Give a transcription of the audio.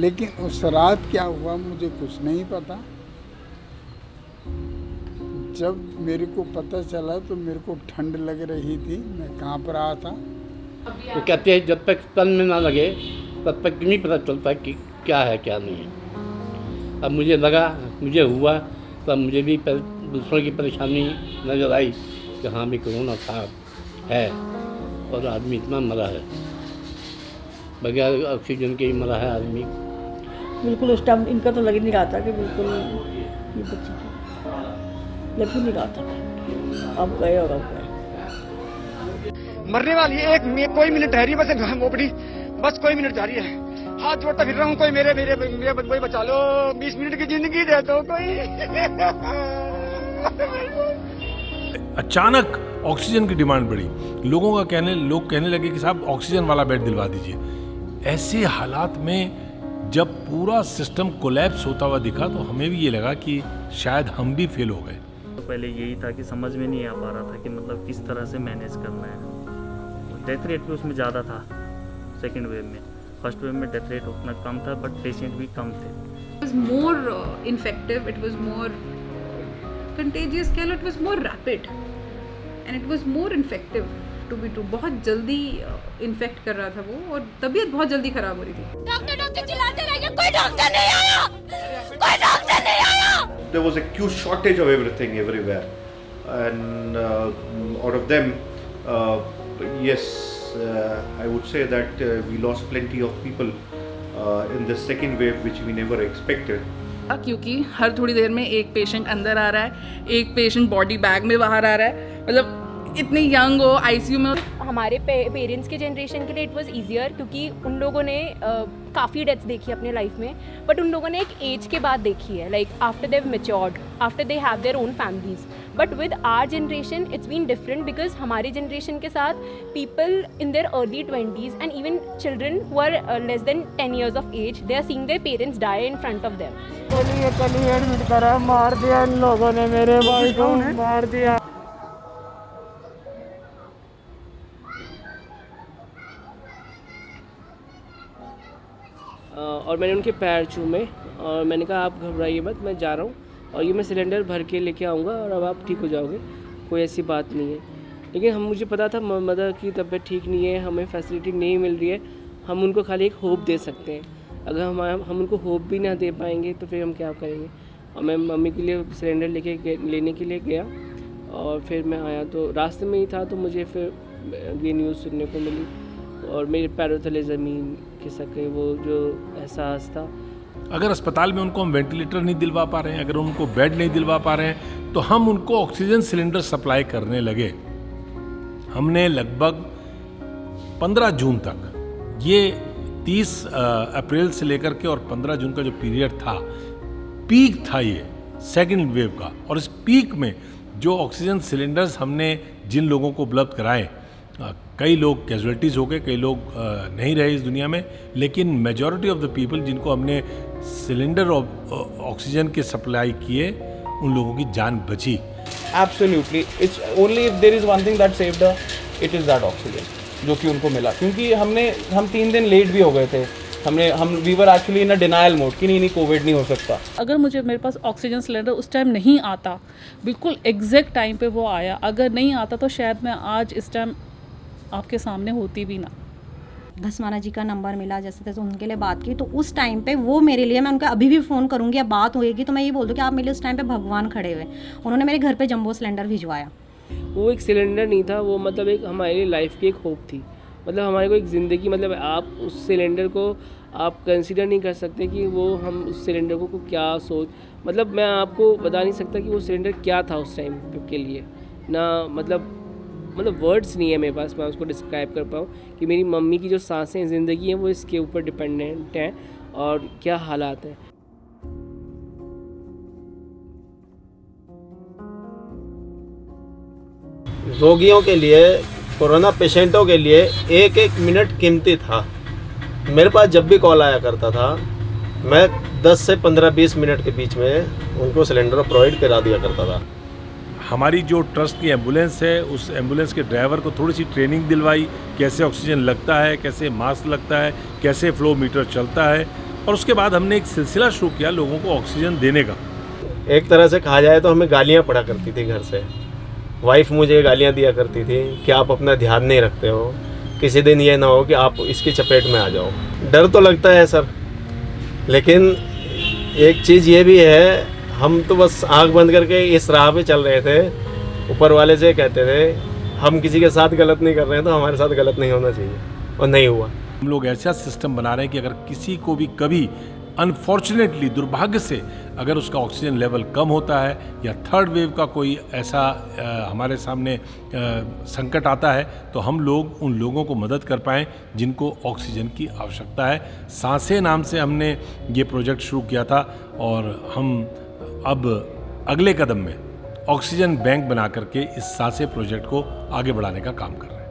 लेकिन उस रात क्या हुआ मुझे कुछ नहीं पता। जब मेरे को पता चला तो मेरे को ठंड लग रही थी, मैं कांप रहा था। वो कहते हैं जब तक तन में ना लगे तब तक नहीं पता चलता कि क्या है क्या नहीं है। अब मुझे लगा, मुझे हुआ, तब मुझे भी दूसरों की परेशानी नज़र आई कि हाँ भी कोरोना था है और आदमी इतना मरा है, बगैर ऑक्सीजन के ही मरा है आदमी। बिल्कुल उस टाइम इनका तो लग ही नहीं रहा था कि बिल्कुल ये बच्ची थी, लग ही नहीं रहा था। अब गए और अब गए। मरने वाली है, कोई मिनट ठहरी बस मोपड़ी, बस कोई मिनट जा रही है। हाथ जोड़ता फिर रहा हूँ, कोई मेरे मेरे मेरे कोई बचा लो, 20 मिनट की जिंदगी दे दो कोई। अचानक ऑक्सीजन की डिमांड बढ़ी। लोग कहने लगे कि साहब ऑक्सीजन वाला बेड दिलवा दीजिए। ऐसे हालात में जब पूरा सिस्टम कोलैप्स होता हुआ दिखा तो हमें भी ये लगा कि शायद हम भी फेल हो गए। तो पहले यही था कि समझ में नहीं आ पा रहा था कि मतलब किस तरह से मैनेज करना है। डेथ रेट भी उसमें ज़्यादा था सेकेंड वेव में। फर्स्ट वेव में डेथ रेट उतना कम था बट पेशेंट भी कम थे। It was more infective, it was more contagious, कह लो, it was more rapid and it was more infective to be true। बहुत जल्दी इन्फेक्ट कर रहा था वो और तबीयत बहुत जल्दी खराब हो रही थी। डॉक्टर चिल्लाते रह गए, कोई डॉक्टर नहीं आया, कोई डॉक्टर नहीं आया। There was acute shortage of everything everywhere, and out of them, yes, I would say that we lost plenty of people in the second wave, which we never expected. क्योंकि हर थोड़ी देर में एक patient अंदर आ रहा है, एक पेशेंट बॉडी बैग में बाहर आ रहा है, मतलब इतने यंग हो आईसीयू में। हमारे पेरेंट्स के जनरेशन के लिए इट वाज ईजियर क्योंकि उन लोगों ने काफ़ी डेथ्स देखी अपने लाइफ में, बट उन लोगों ने एक एज के बाद देखी है, like after they have matured, after they have their own families. But with our generation it's been different because हमारी जनरेशन के साथ people in their early 20s and even children who are less than 10 years of age, they are seeing their parents die in front of them. चलिए admit करा, मार दिया इन लोगों ने, मेरे भाई को मार दिया। और मैंने उनके पैर छूमे और मैंने कहा आप घबराइए मत, मैं जा रहा हूँ और ये मैं सिलेंडर भर के लेके आऊँगा और अब आप ठीक हो जाओगे, कोई ऐसी बात नहीं है। लेकिन मुझे पता था मदर की तबीयत ठीक नहीं है, हमें फैसिलिटी नहीं मिल रही है, हम उनको खाली एक होप दे सकते हैं। अगर हम उनको होप भी ना दे पाएंगे तो फिर हम क्या करेंगे। और मैं मम्मी के लिए सिलेंडर लेने के लिए गया और फिर मैं आया तो रास्ते में ही था तो मुझे फिर ये न्यूज़ सुनने को मिली और मेरे पैरों तले ज़मीन खिसक गई। वो जो एहसास था, अगर अस्पताल में उनको हम वेंटिलेटर नहीं दिलवा पा रहे हैं, अगर उनको बेड नहीं दिलवा पा रहे हैं, तो हम उनको ऑक्सीजन सिलेंडर सप्लाई करने लगे। हमने लगभग 15 जून तक, ये 30 अप्रैल से लेकर के और 15 जून का जो पीरियड था, पीक था ये सेकेंड वेव का। और इस पीक में जो ऑक्सीजन सिलेंडर्स हमने जिन लोगों को उपलब्ध कराए, कई लोग कैजुअलिटीज़ हो गए, कई लोग नहीं रहे इस दुनिया में, लेकिन मेजॉरिटी ऑफ द पीपल जिनको हमने सिलेंडर ऑक्सीजन के सप्लाई किए, उन लोगों की जान बची। Absolutely, it's only if there is one thing that saved her, it is that oxygen, जो कि उनको मिला। क्योंकि हम 3 दिन लेट भी हो गए थे, we were actually in a denial mode कि नहीं कोविड नहीं हो सकता। अगर मेरे पास ऑक्सीजन सिलेंडर उस टाइम नहीं आता, बिल्कुल एग्जैक्ट टाइम पे वो आया, अगर नहीं आता तो शायद मैं आज इस टाइम आपके सामने होती भी ना। धसमाना जी का नंबर मिला, जैसे तैसे उनके लिए बात की, तो उस टाइम पे वो मेरे लिए, मैं उनका अभी भी फ़ोन करूँगी या बात होएगी तो मैं ये बोल दूँ कि आप मेरे लिए उस टाइम पे भगवान खड़े हुए। उन्होंने मेरे घर पे जंबो सिलेंडर भिजवाया। वो एक सिलेंडर नहीं था, वो मतलब एक हमारी लाइफ की एक होप थी, मतलब हमारे को एक ज़िंदगी, मतलब आप उस सिलेंडर को आप कंसिडर नहीं कर सकते कि वो हम उस सिलेंडर को क्या सोच, मतलब मैं आपको बता नहीं सकता कि वो सिलेंडर क्या था उस टाइम के लिए ना, मतलब वर्ड्स नहीं है मेरे पास मैं उसको डिस्क्राइब कर पाऊँ कि मेरी मम्मी की जो सांसें ज़िंदगी हैं वो इसके ऊपर डिपेंडेंट हैं और क्या हालात हैं। रोगियों के लिए, कोरोना पेशेंटों के लिए एक एक मिनट कीमती था। मेरे पास जब भी कॉल आया करता था, मैं 10 से 15-20 मिनट के बीच में उनको सिलेंडर प्रोवाइड करा दिया करता था। हमारी जो ट्रस्ट की एम्बुलेंस है, उस एम्बुलेंस के ड्राइवर को थोड़ी सी ट्रेनिंग दिलवाई, कैसे ऑक्सीजन लगता है, कैसे मास्क लगता है, कैसे फ्लो मीटर चलता है, और उसके बाद हमने एक सिलसिला शुरू किया लोगों को ऑक्सीजन देने का। एक तरह से कहा जाए तो हमें गालियाँ पड़ा करती थी घर से। वाइफ मुझे गालियाँ दिया करती थी कि आप अपना ध्यान नहीं रखते हो, किसी दिन ये ना हो कि आप इसकी चपेट में आ जाओ। डर तो लगता है सर, लेकिन एक चीज़ ये भी है, हम तो बस आंख बंद करके इस राह पे चल रहे थे। ऊपर वाले से कहते थे हम किसी के साथ गलत नहीं कर रहे हैं तो हमारे साथ गलत नहीं होना चाहिए, और नहीं हुआ। हम लोग ऐसा सिस्टम बना रहे हैं कि अगर किसी को भी कभी अनफॉर्चुनेटली, दुर्भाग्य से, अगर उसका ऑक्सीजन लेवल कम होता है या थर्ड वेव का कोई ऐसा हमारे सामने संकट आता है, तो हम लोग उन लोगों को मदद कर पाएँ जिनको ऑक्सीजन की आवश्यकता है। सांसें नाम से हमने ये प्रोजेक्ट शुरू किया था, और हम अब अगले कदम में ऑक्सीजन बैंक बना करके इस सांसें प्रोजेक्ट को आगे बढ़ाने का काम कर रहे हैं।